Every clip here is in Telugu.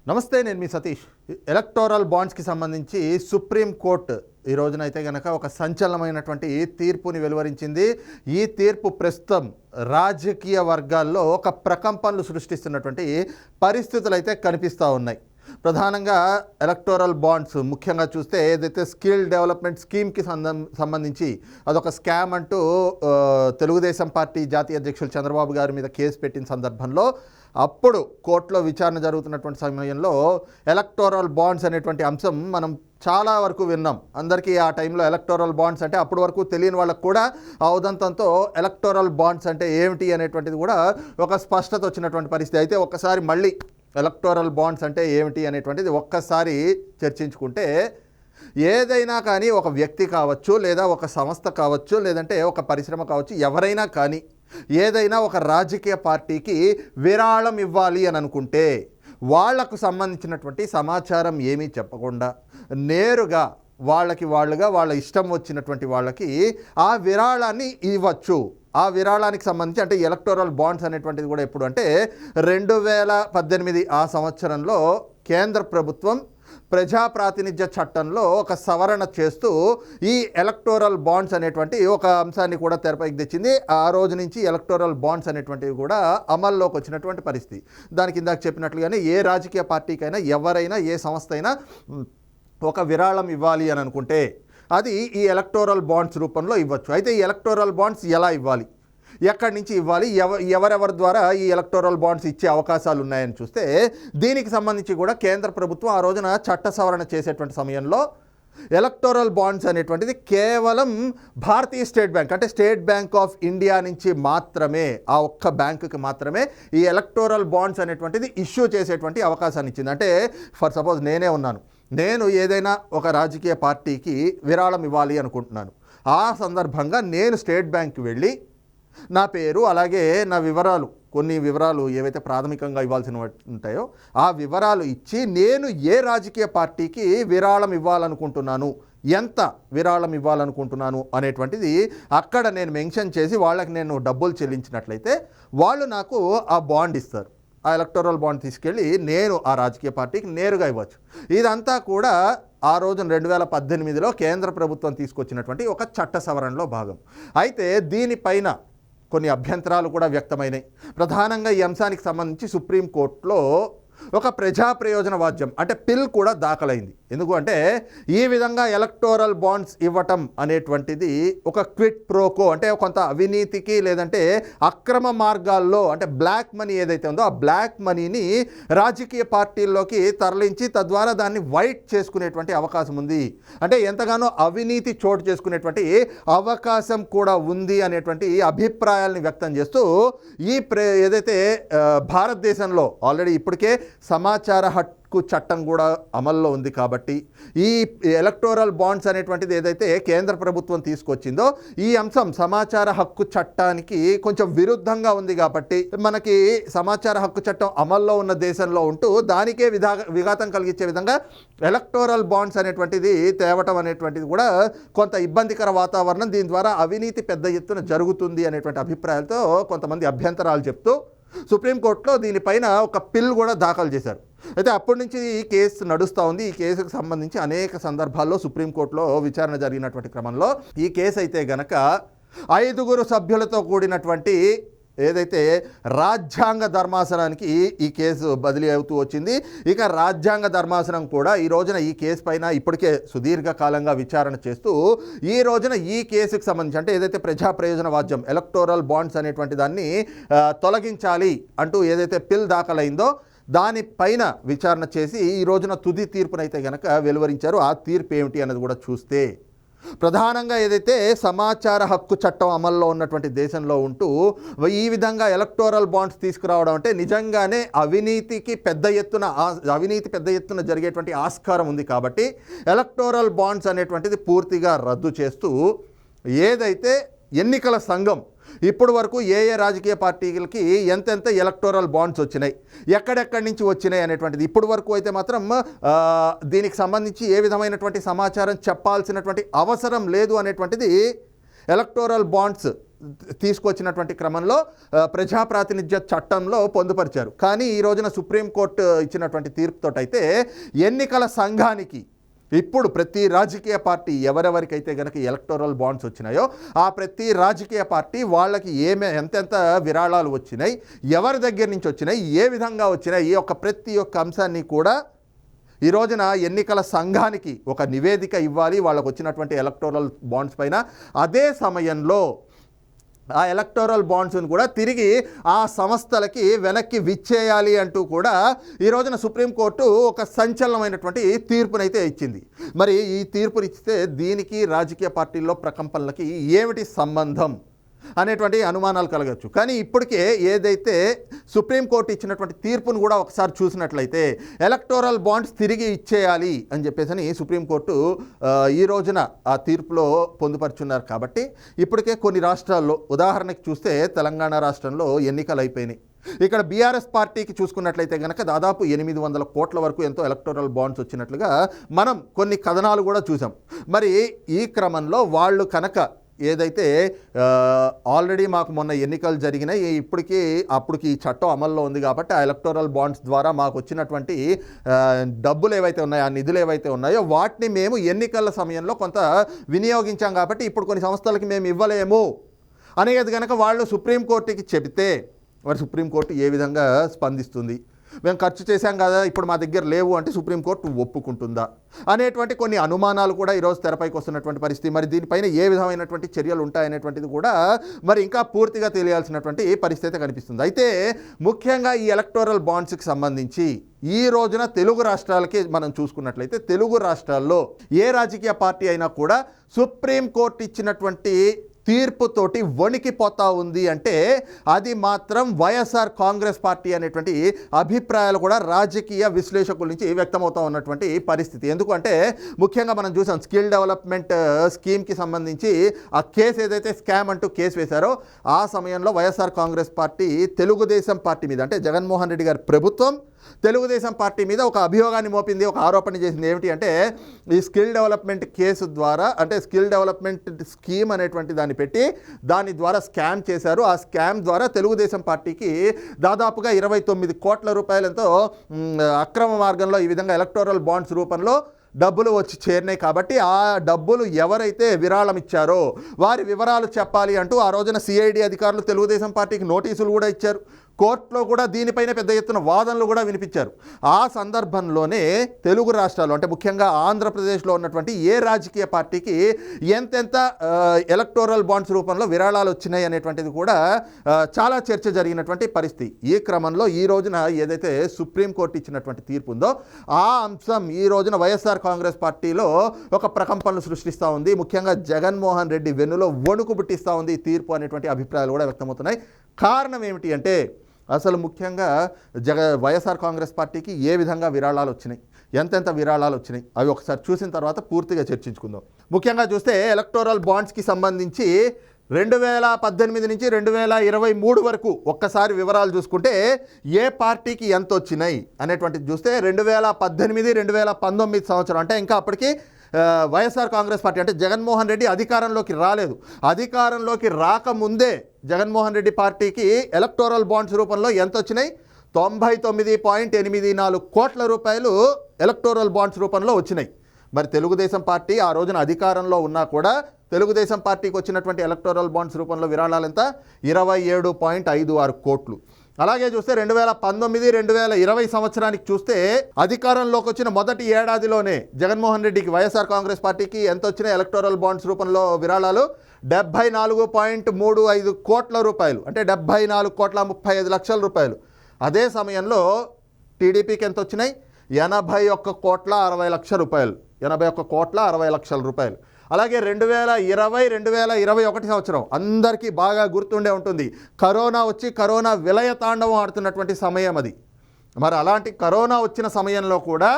నమస్తే, నేను మీ సతీష్. ఎలక్టోరల్ బాండ్స్కి సంబంధించి సుప్రీంకోర్టు ఈ రోజునైతే కనుక ఒక సంచలనమైనటువంటి తీర్పుని వెలువరించింది. ఈ తీర్పు ప్రస్తుతం రాజకీయ వర్గాల్లో ఒక ప్రకంపనలు సృష్టిస్తున్నటువంటి పరిస్థితులు అయితే కనిపిస్తూ ఉన్నాయి. ప్రధానంగా ఎలక్టోరల్ బాండ్స్ ముఖ్యంగా చూస్తే ఏదైతే స్కిల్ డెవలప్మెంట్ స్కీమ్కి సంబంధించి అదొక స్కామ్ అంటూ తెలుగుదేశం పార్టీ జాతీయ అధ్యక్షులు చంద్రబాబు గారి మీద కేసు పెట్టిన సందర్భంలో అప్పుడు కోర్టులో విచారణ జరుగుతున్నటువంటి సమయంలో ఎలక్టోరల్ బాండ్స్ అనేటువంటి అంశం మనం చాలా వరకు విన్నాం. అందరికీ ఆ టైంలో ఎలక్టోరల్ బాండ్స్ అంటే అప్పటి వరకు తెలియని వాళ్ళకు కూడా ఆ ఉదంతంతో ఎలక్టోరల్ బాండ్స్ అంటే ఏమిటి అనేటువంటిది కూడా ఒక స్పష్టత వచ్చినటువంటి పరిస్థితి. అయితే ఒక్కసారి మళ్ళీ ఎలక్టోరల్ బాండ్స్ అంటే ఏమిటి అనేటువంటిది ఒక్కసారి చర్చించుకుంటే, ఏదైనా కానీ ఒక వ్యక్తి కావచ్చు, లేదా ఒక సంస్థ కావచ్చు, లేదంటే ఒక పరిశ్రమ కావచ్చు, ఎవరైనా కానీ ఏదైనా ఒక రాజకీయ పార్టీకి విరాళం ఇవ్వాలి అని అనుకుంటే వాళ్లకు సంబంధించినటువంటి సమాచారం ఏమీ చెప్పకుండా నేరుగా వాళ్ళుగా వాళ్ళ ఇష్టం వచ్చినటువంటి వాళ్ళకి ఆ విరాళాన్ని ఇవ్వచ్చు. ఆ విరాళానికి సంబంధించి అంటే ఎలక్టోరల్ బాండ్స్ అనేటువంటిది కూడా ఎప్పుడు అంటే 2018 ఆ సంవత్సరంలో కేంద్ర ప్రభుత్వం ప్రజాప్రాతినిధ్య చట్టంలో ఒక సవరణ చేస్తూ ఈ ఎలక్టోరల్ బాండ్స్ అనేటువంటి ఒక అంశాన్ని కూడా తెరపైకి తెచ్చింది. ఆ రోజు నుంచి ఎలక్టోరల్ బాండ్స్ అనేటువంటివి కూడా అమల్లోకి వచ్చినటువంటి పరిస్థితి. దానికి ఇందాక చెప్పినట్లుగానే ఏ రాజకీయ పార్టీకైనా ఎవరైనా ఏ సంస్థ అయినా ఒక విరాళం ఇవ్వాలి అని అనుకుంటే అది ఈ ఎలక్టోరల్ బాండ్స్ రూపంలో ఇవ్వచ్చు. అయితే ఈ ఎలక్టోరల్ బాండ్స్ ఎలా ఇవ్వాలి, ఎక్కడి నుంచి ఇవ్వాలి, ఎవరెవరి ద్వారా ఈ ఎలక్టోరల్ బాండ్స్ ఇచ్చే అవకాశాలు ఉన్నాయని చూస్తే దీనికి సంబంధించి కూడా కేంద్ర ప్రభుత్వం ఆ రోజున చట్ట సవరణ చేసేటువంటి సమయంలో ఎలక్టోరల్ బాండ్స్ అనేటువంటిది కేవలం భారతీయ స్టేట్ బ్యాంక్ అంటే స్టేట్ బ్యాంక్ ఆఫ్ ఇండియా నుంచి మాత్రమే, ఆ ఒక్క బ్యాంకుకి మాత్రమే ఈ ఎలక్టోరల్ బాండ్స్ అనేటువంటిది ఇష్యూ చేసేటువంటి అవకాశాన్ని ఇచ్చింది. అంటే ఫర్ సపోజ్ నేనే ఉన్నాను, నేను ఏదైనా ఒక రాజకీయ పార్టీకి విరాళం ఇవ్వాలి అనుకుంటున్నాను. ఆ సందర్భంగా నేను స్టేట్ బ్యాంక్కి వెళ్ళి నా పేరు అలాగే నా వివరాలు, కొన్ని వివరాలు ఏవైతే ప్రాథమికంగా ఇవ్వాల్సిన ఉంటాయో ఆ వివరాలు ఇచ్చి నేను ఏ రాజకీయ పార్టీకి విరాళం ఇవ్వాలనుకుంటున్నాను, ఎంత విరాళం ఇవ్వాలనుకుంటున్నాను అనేటువంటిది అక్కడ నేను మెన్షన్ చేసి వాళ్ళకి నేను డబ్బులు చెల్లించినట్లయితే వాళ్ళు నాకు ఆ బాండ్ ఇస్తారు. ఆ ఎలక్టోరల్ బాండ్ తీసుకెళ్ళి నేను ఆ రాజకీయ పార్టీకి నేరుగా ఇవ్వచ్చు. ఇదంతా కూడా ఆ రోజున 2018లో కేంద్ర ప్రభుత్వం తీసుకొచ్చినటువంటి ఒక చట్ట సవరణలో భాగం. అయితే దీనిపైన కొన్ని అభ్యంతరాలు కూడా వ్యక్తమైనాయి. ప్రధానంగా ఈ అంశానికి సంబంధించి సుప్రీంకోర్టులో ఒక ప్రజా ప్రయోజన వాద్యం అంటే పిల్ కూడా దాఖలైంది. ఎందుకు అంటే ఈ విధంగా ఎలక్టోరల్ బాండ్స్ ఇవ్వటం అనేటువంటిది ఒక క్విట్ ప్రోకో అంటే కొంత అవినీతికి లేదంటే అక్రమ మార్గాల్లో అంటే బ్లాక్ మనీ ఏదైతే ఉందో ఆ బ్లాక్ మనీని రాజకీయ పార్టీల్లోకి తరలించి తద్వారా దాన్ని వైట్ చేసుకునేటువంటి అవకాశం ఉంది. అంటే ఎంతగానో అవినీతి చోటు చేసుకునేటువంటి అవకాశం కూడా ఉంది అనేటువంటి అభిప్రాయాల్ని వ్యక్తం చేస్తూ ఈ ఏదైతే భారతదేశంలో ఆల్రెడీ ఇప్పటికే సమాచార హక్కు చట్టం కూడా అమల్లో ఉంది కాబట్టి ఈ ఎలక్టోరల్ బాండ్స్ అనేటువంటిది ఏదైతే కేంద్ర ప్రభుత్వం తీసుకొచ్చిందో ఈ అంశం సమాచార హక్కు చట్టానికి కొంచెం విరుద్ధంగా ఉంది కాబట్టి మనకి సమాచార హక్కు చట్టం అమల్లో ఉన్న దేశంలో ఉంటూ దానికే విఘాతం కలిగించే విధంగా ఎలక్టోరల్ బాండ్స్ అనేటువంటిది తేవటం అనేటువంటిది కూడా కొంత ఇబ్బందికర వాతావరణం, దీని ద్వారా అవినీతి పెద్ద ఎత్తున జరుగుతుంది అనేటువంటి అభిప్రాయాలతో కొంతమంది అభ్యంతరాలు చెప్తూ సుప్రీంకోర్టులో దీనిపైన ఒక పిల్ కూడా దాఖలు చేశారు. అయితే అప్పటి నుంచి ఈ కేసు నడుస్తూ ఉంది. ఈ కేసుకు సంబంధించి అనేక సందర్భాల్లో సుప్రీంకోర్టులో విచారణ జరిగినటువంటి క్రమంలో ఈ కేసు అయితే గనక 5 సభ్యులతో కూడినటువంటి ఏదైతే రాజ్యాంగ ధర్మాసనానికి ఈ కేసు బదిలీ అవుతూ వచ్చింది. ఇక రాజ్యాంగ ధర్మాసనం కూడా ఈ రోజున ఈ కేసు పైన ఇప్పటికే సుదీర్ఘకాలంగా విచారణ చేస్తూ ఈ రోజున ఈ కేసుకు సంబంధించి అంటే ఏదైతే ప్రజా ప్రయోజన వాద్యం ఎలక్టోరల్ బాండ్స్ అనేటువంటి దాన్ని తొలగించాలి అంటూ ఏదైతే పిల్ దాఖలైందో దానిపైన విచారణ చేసి ఈ రోజున తుది తీర్పునైతే గనక వెలువరించారు. ఆ తీర్పు ఏమిటి అన్నది కూడా చూస్తే ప్రధానంగా ఏదైతే సమాచార హక్కు చట్టం అమల్లో ఉన్నటువంటి దేశంలో ఉంటూ ఈ విధంగా ఎలక్టోరల్ బాండ్స్ తీసుకురావడం అంటే నిజంగానే అవినీతి పెద్ద ఎత్తున జరిగేటువంటి ఆస్కారం ఉంది. కాబట్టి ఎలక్టోరల్ బాండ్స్ అనేటువంటిది పూర్తిగా రద్దు చేస్తూ ఏదైతే ఎన్నికల సంఘం ఇప్పటి వరకు ఏ రాజకీయ పార్టీలకి ఎంతెంత ఎలక్టోరల్ బాండ్స్ వచ్చినాయి, ఎక్కడెక్కడి నుంచి వచ్చినాయి అనేటువంటిది ఇప్పటి వరకు అయితే మాత్రం దీనికి సంబంధించి ఏ విధమైనటువంటి సమాచారం చెప్పాల్సినటువంటి అవసరం లేదు అనేటువంటిది ఎలక్టోరల్ బాండ్స్ తీసుకొచ్చినటువంటి క్రమంలో ప్రజాప్రాతినిధ్య చట్టంలో పొందుపరిచారు. కానీ ఈ రోజున సుప్రీంకోర్టు ఇచ్చినటువంటి తీర్పుతోటైతే ఎన్నికల సంఘానికి ఇప్పుడు ప్రతి రాజకీయ పార్టీ ఎవరెవరికైతే గనక ఎలక్టోరల్ బాండ్స్ వచ్చినాయో ఆ ప్రతి రాజకీయ పార్టీ వాళ్ళకి ఎంతెంత విరాళాలు వచ్చినాయి, ఎవరి దగ్గర నుంచి వచ్చినాయి, ఏ విధంగా వచ్చినాయి, ఈ యొక్క ప్రతి ఒక్క అంశాన్ని కూడా ఈ రోజున ఎన్నికల సంఘానికి ఒక నివేదిక ఇవ్వాలి వాళ్ళకు వచ్చినటువంటి ఎలక్టోరల్ బాండ్స్ పైన. అదే సమయంలో ఆ ఎలక్టోరల్ బాండ్స్ను కూడా తిరిగి ఆ సంస్థలకి వెనక్కి విచ్చేయాలి అంటూ కూడా ఈ రోజున సుప్రీంకోర్టు ఒక సంచలనమైనటువంటి తీర్పునైతే ఇచ్చింది. మరి ఈ తీర్పునిస్తే దీనికి రాజకీయ పార్టీల్లో ప్రకంపనలకి ఏమిటి సంబంధం అనేటువంటి అనుమానాలు కలగచ్చు. కానీ ఇప్పటికే ఏదైతే సుప్రీంకోర్టు ఇచ్చినటువంటి తీర్పును కూడా ఒకసారి చూసినట్లయితే ఎలక్టోరల్ బాండ్స్ తిరిగి ఇచ్చేయాలి అని చెప్పేసి సుప్రీంకోర్టు ఈ రోజున ఆ తీర్పులో పొందుపరుచున్నారు. కాబట్టి ఇప్పటికే కొన్ని రాష్ట్రాల్లో ఉదాహరణకి చూస్తే తెలంగాణ రాష్ట్రంలో ఎన్నికలు అయిపోయినాయి. ఇక్కడ బీఆర్ఎస్ పార్టీకి చూసుకున్నట్లయితే కనుక దాదాపు 800 కోట్ల వరకు ఎంతో ఎలక్టోరల్ బాండ్స్ వచ్చినట్లుగా మనం కొన్ని కథనాలు కూడా చూసాం. మరి ఈ క్రమంలో వాళ్ళు కనుక ఏదైతే ఆల్రెడీ మాకు మొన్న ఎన్నికలు జరిగినాయి, అప్పటికి ఈ చట్టం అమల్లో ఉంది కాబట్టి ఆ ఎలక్టోరల్ బాండ్స్ ద్వారా మాకు వచ్చినటువంటి డబ్బులు ఏవైతే ఉన్నాయో, ఆ నిధులు ఏవైతే ఉన్నాయో వాటిని మేము ఎన్నికల సమయంలో కొంత వినియోగించాం కాబట్టి ఇప్పుడు కొన్ని సంస్థలకి మేము ఇవ్వలేము అనేది కనుక వాళ్ళు సుప్రీంకోర్టుకి చెబితే మరి సుప్రీంకోర్టు ఏ విధంగా స్పందిస్తుంది? మేము ఖర్చు చేశాం కదా, ఇప్పుడు మా దగ్గర లేవు అంటే సుప్రీంకోర్టు ఒప్పుకుంటుందా అనేటువంటి కొన్ని అనుమానాలు కూడా ఈరోజు తెరపైకి వస్తున్నటువంటి పరిస్థితి. మరి దీనిపైన ఏ విధమైనటువంటి చర్యలు ఉంటాయనేటువంటిది కూడా మరి ఇంకా పూర్తిగా తెలియాల్సినటువంటి పరిస్థితి కనిపిస్తుంది. అయితే ముఖ్యంగా ఈ ఎలక్టోరల్ బాండ్స్కి సంబంధించి ఈ రోజున తెలుగు రాష్ట్రాలకి మనం చూసుకున్నట్లయితే తెలుగు రాష్ట్రాల్లో ఏ రాజకీయ పార్టీ అయినా కూడా సుప్రీంకోర్టు ఇచ్చినటువంటి తీర్పుతోటి వణికిపోతా ఉంది అంటే అది మాత్రం వైఎస్ఆర్ కాంగ్రెస్ పార్టీ అనేటువంటి అభిప్రాయాలు కూడా రాజకీయ విశ్లేషకుల నుంచి వ్యక్తమవుతూ ఉన్నటువంటి పరిస్థితి. ఎందుకంటే ముఖ్యంగా మనం చూసాం స్కిల్ డెవలప్మెంట్ స్కీమ్కి సంబంధించి ఆ కేసు ఏదైతే స్కామ్ అంటూ కేసు వేశారో ఆ సమయంలో వైఎస్ఆర్ కాంగ్రెస్ పార్టీ తెలుగుదేశం పార్టీ మీద అంటే జగన్మోహన్ రెడ్డి గారి ప్రభుత్వం తెలుగుదేశం పార్టీ మీద ఒక అభియోగాన్ని మోపింది, ఒక ఆరోపణ చేసింది. ఏమిటి అంటే ఈ స్కిల్ డెవలప్మెంట్ కేసు ద్వారా అంటే స్కిల్ డెవలప్మెంట్ స్కీమ్ అనేటువంటి దాన్ని పెట్టి దాని ద్వారా స్కామ్ చేశారు. ఆ స్కామ్ ద్వారా తెలుగుదేశం పార్టీకి దాదాపుగా 29 కోట్ల రూపాయలతో అక్రమ మార్గంలో ఈ విధంగా ఎలక్టోరల్ బాండ్స్ రూపంలో డబ్బులు వచ్చి చేరినాయి. కాబట్టి ఆ డబ్బులు ఎవరైతే విరాళం ఇచ్చారో వారి వివరాలు చెప్పాలి అంటూ ఆ రోజున సిఐడి అధికారులు తెలుగుదేశం పార్టీకి నోటీసులు కూడా ఇచ్చారు. కోర్టులో కూడా దీనిపైన పెద్ద ఎత్తున వాదనలు కూడా వినిపించారు. ఆ సందర్భంలోనే తెలుగు రాష్ట్రాలు అంటే ముఖ్యంగా ఆంధ్రప్రదేశ్లో ఉన్నటువంటి ఏ రాజకీయ పార్టీకి ఎంతెంత ఎలక్టోరల్ బాండ్స్ రూపంలో విరాళాలు వచ్చినాయి అనేటువంటిది కూడా చాలా చర్చ జరిగినటువంటి పరిస్థితి. ఈ క్రమంలో ఈ రోజున ఏదైతే సుప్రీంకోర్టు ఇచ్చినటువంటి తీర్పు ఉందో ఆ అంశం ఈ రోజున వైఎస్ఆర్ కాంగ్రెస్ పార్టీలో ఒక ప్రకంపనలు సృష్టిస్తూ ఉంది. ముఖ్యంగా జగన్మోహన్ రెడ్డి వెన్నులో వణుకు పుట్టిస్తూ ఉంది ఈ తీర్పు అనేటువంటి అభిప్రాయాలు కూడా వ్యక్తమవుతున్నాయి. కారణం ఏమిటి అంటే అసలు ముఖ్యంగా వైఎస్ఆర్ కాంగ్రెస్ పార్టీకి ఏ విధంగా విరాళాలు వచ్చినాయి, ఎంతెంత విరాళాలు వచ్చినాయి అవి ఒకసారి చూసిన తర్వాత పూర్తిగా చర్చించుకుందాం. ముఖ్యంగా చూస్తే ఎలక్టోరల్ బాండ్స్కి సంబంధించి 2018 నుంచి 2023 వరకు ఒక్కసారి వివరాలు చూసుకుంటే ఏ పార్టీకి ఎంత వచ్చినాయి అనేటువంటిది చూస్తే 2018-2019 సంవత్సరం అంటే ఇంకా అప్పటికి వైఎస్ఆర్ కాంగ్రెస్ పార్టీ అంటే జగన్మోహన్ రెడ్డి అధికారంలోకి రాలేదు. అధికారంలోకి రాకముందే జగన్మోహన్ రెడ్డి పార్టీకి ఎలక్టోరల్ బాండ్స్ రూపంలో ఎంత వచ్చినాయి? 99.84 కోట్ల రూపాయలు ఎలక్టోరల్ బాండ్స్ రూపంలో వచ్చినాయి. మరి తెలుగుదేశం పార్టీ ఆ రోజున అధికారంలో ఉన్నా కూడా తెలుగుదేశం పార్టీకి వచ్చినటువంటి ఎలక్టోరల్ బాండ్స్ రూపంలో విరాళాలు ఎంత? 27.56 కోట్లు. అలాగే చూస్తే 2019-2020 సంవత్సరానికి చూస్తే అధికారంలోకి వచ్చిన మొదటి ఏడాదిలోనే జగన్మోహన్ రెడ్డికి వైఎస్ఆర్ కాంగ్రెస్ పార్టీకి ఎంత వచ్చినాయి ఎలక్టోరల్ బాండ్స్ రూపంలో విరాళాలు? 74.35 కోట్ల రూపాయలు అంటే 74.35 లక్షల రూపాయలు. అదే సమయంలో టీడీపీకి ఎంత వచ్చినాయి? 81.60 లక్షల రూపాయలు. 81.60 లక్షల రూపాయలు. అలాగే 2020-2021 సంవత్సరం అందరికీ బాగా గుర్తుండే ఉంటుంది. కరోనా వచ్చి కరోనా విలయ తాండవం ఆడుతున్నటువంటి సమయం అది. మరి అలాంటి కరోనా వచ్చిన సమయంలో కూడా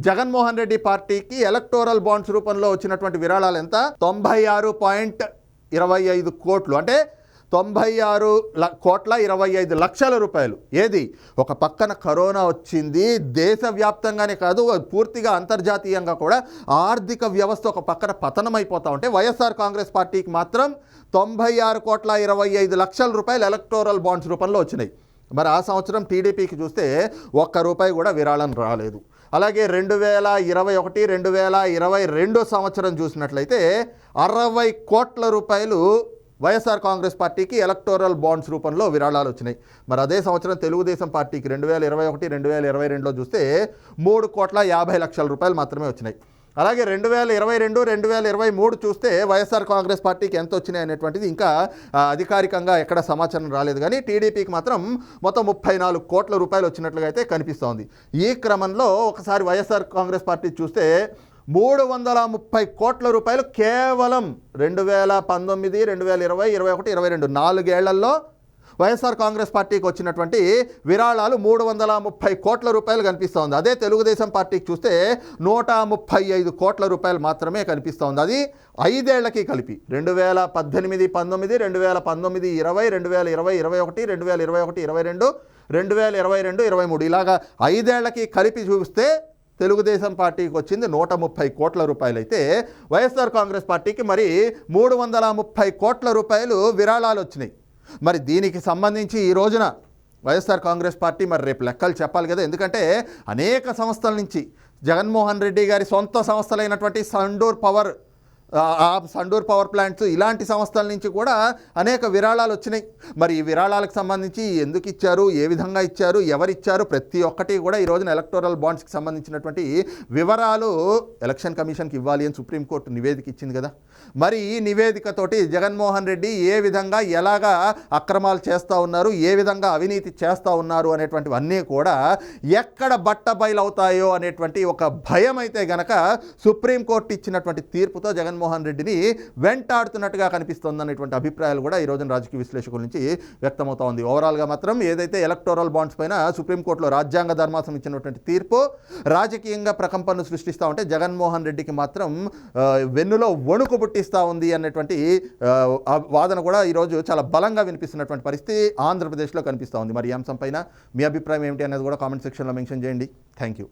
జగన్మోహన్ రెడ్డి పార్టీకి ఎలక్టోరల్ బాండ్స్ రూపంలో వచ్చినటువంటి విరాళాలు ఎంత? 96.25 కోట్లు అంటే 96,25,00,000 ఏది ఒక పక్కన కరోనా వచ్చింది, దేశవ్యాప్తంగానే కాదు పూర్తిగా అంతర్జాతీయంగా కూడా ఆర్థిక వ్యవస్థ ఒక పక్కన పతనమైపోతూ ఉంటే వైఎస్ఆర్ కాంగ్రెస్ పార్టీకి మాత్రం 96,25,00,000 రూపాయలు ఎలక్టోరల్ బాండ్స్ రూపంలో వచ్చినాయి. మరి ఆ సంవత్సరం టీడీపీకి చూస్తే ₹1 కూడా విరాళం రాలేదు. అలాగే 2021, 2022 సంవత్సరం చూసినట్లయితే 60 కోట్ల రూపాయలు వైఎస్ఆర్ కాంగ్రెస్ పార్టీకి ఎలక్టోరల్ బాండ్స్ రూపంలో విరాళాలు వచ్చినాయి. మరి అదే సంవత్సరం తెలుగుదేశం పార్టీకి 2021, 2022లో చూస్తే ₹3,50,00,000 మాత్రమే వచ్చినాయి. అలాగే 2022, 2023 చూస్తే వైఎస్ఆర్ కాంగ్రెస్ పార్టీకి ఎంత వచ్చినాయి అనేటువంటిది ఇంకా అధికారికంగా ఎక్కడ సమాచారం రాలేదు. కానీ టీడీపీకి మాత్రం మొత్తం 34 కోట్ల రూపాయలు వచ్చినట్లుగా అయితే కనిపిస్తోంది. ఈ క్రమంలో ఒకసారి వైఎస్ఆర్ కాంగ్రెస్ పార్టీ చూస్తే 330 కోట్ల రూపాయలు కేవలం 2019, 2020, 21, 22 4 వైఎస్ఆర్ కాంగ్రెస్ పార్టీకి వచ్చినటువంటి విరాళాలు 330 కోట్ల రూపాయలు కనిపిస్తోంది. అదే తెలుగుదేశం పార్టీకి చూస్తే 135 కోట్ల రూపాయలు మాత్రమే కనిపిస్తోంది. అది 5 ఏళ్లకి కలిపి 2018, 19, 2019, 20, 2020, 21, 2021, 22, 2022, 23 ఇలాగా 5 ఏళ్లకి కలిపి చూస్తే తెలుగుదేశం పార్టీకి వచ్చింది 130 కోట్ల రూపాయలు అయితే వైఎస్ఆర్ కాంగ్రెస్ పార్టీకి మరి 330 కోట్ల రూపాయలు విరాళాలు వచ్చినాయి. మరి దీనికి సంబంధించి ఈ రోజున వైఎస్ఆర్ కాంగ్రెస్ పార్టీ మరి రేపు లెక్కలు చెప్పాలి కదా. ఎందుకంటే అనేక సంస్థల నుంచి జగన్మోహన్ రెడ్డి గారి సొంత సంస్థలైనటువంటి సండూర్ పవర్ ప్లాంట్స్ ఇలాంటి సంస్థల నుంచి కూడా అనేక విరాళాలు వచ్చినాయి. మరి ఈ విరాళాలకు సంబంధించి ఎందుకు ఇచ్చారు, ఏ విధంగా ఇచ్చారు, ఎవరిచ్చారు, ప్రతి ఒక్కటి కూడా ఈ రోజున ఎలక్టోరల్ బాండ్స్కి సంబంధించినటువంటి వివరాలు ఎలక్షన్ కమిషన్కి ఇవ్వాలి అని సుప్రీంకోర్టు నివేదిక ఇచ్చింది కదా. మరి ఈ నివేదికతోటి జగన్మోహన్ రెడ్డి ఏ విధంగా ఎలాగా అక్రమాలు చేస్తూ ఉన్నారు, ఏ విధంగా అవినీతి చేస్తూ ఉన్నారు అనేటువంటివన్నీ కూడా ఎక్కడ బట్టబయలవుతాయో అనేటువంటి ఒక భయం అయితే గనక సుప్రీంకోర్టు ఇచ్చినటువంటి తీర్పుతో జగన్మోహన్ రెడ్డిని వెంటాడుతున్నట్టుగా కనిపిస్తుంది అనేటువంటి అభిప్రాయాలు కూడా ఈ రోజున రాజకీయ విశ్లేషకుల నుంచి వ్యక్తమవుతా ఉంది. ఓవరాల్గా మాత్రం ఏదైతే ఎలక్టోరల్ బాండ్స్ పైన సుప్రీంకోర్టులో రాజ్యాంగ ధర్మాసనం ఇచ్చినటువంటి తీర్పు రాజకీయంగా ప్రకంపనలు సృష్టిస్తూ ఉంటే జగన్మోహన్ రెడ్డికి మాత్రం వెన్నులో వణుకు పుట్టిస్తూ ఉంది అనేటువంటి వాదన కూడా ఈరోజు చాలా బలంగా వినిపిస్తున్నటువంటి పరిస్థితి ఆంధ్రప్రదేశ్లో కనిపిస్తూ ఉంది. మరి ఈ అంశం పైన మీ అభిప్రాయం ఏమిటి అనేది కూడా కామెంట్ సెక్షన్లో మెన్షన్ చేయండి. Thank you.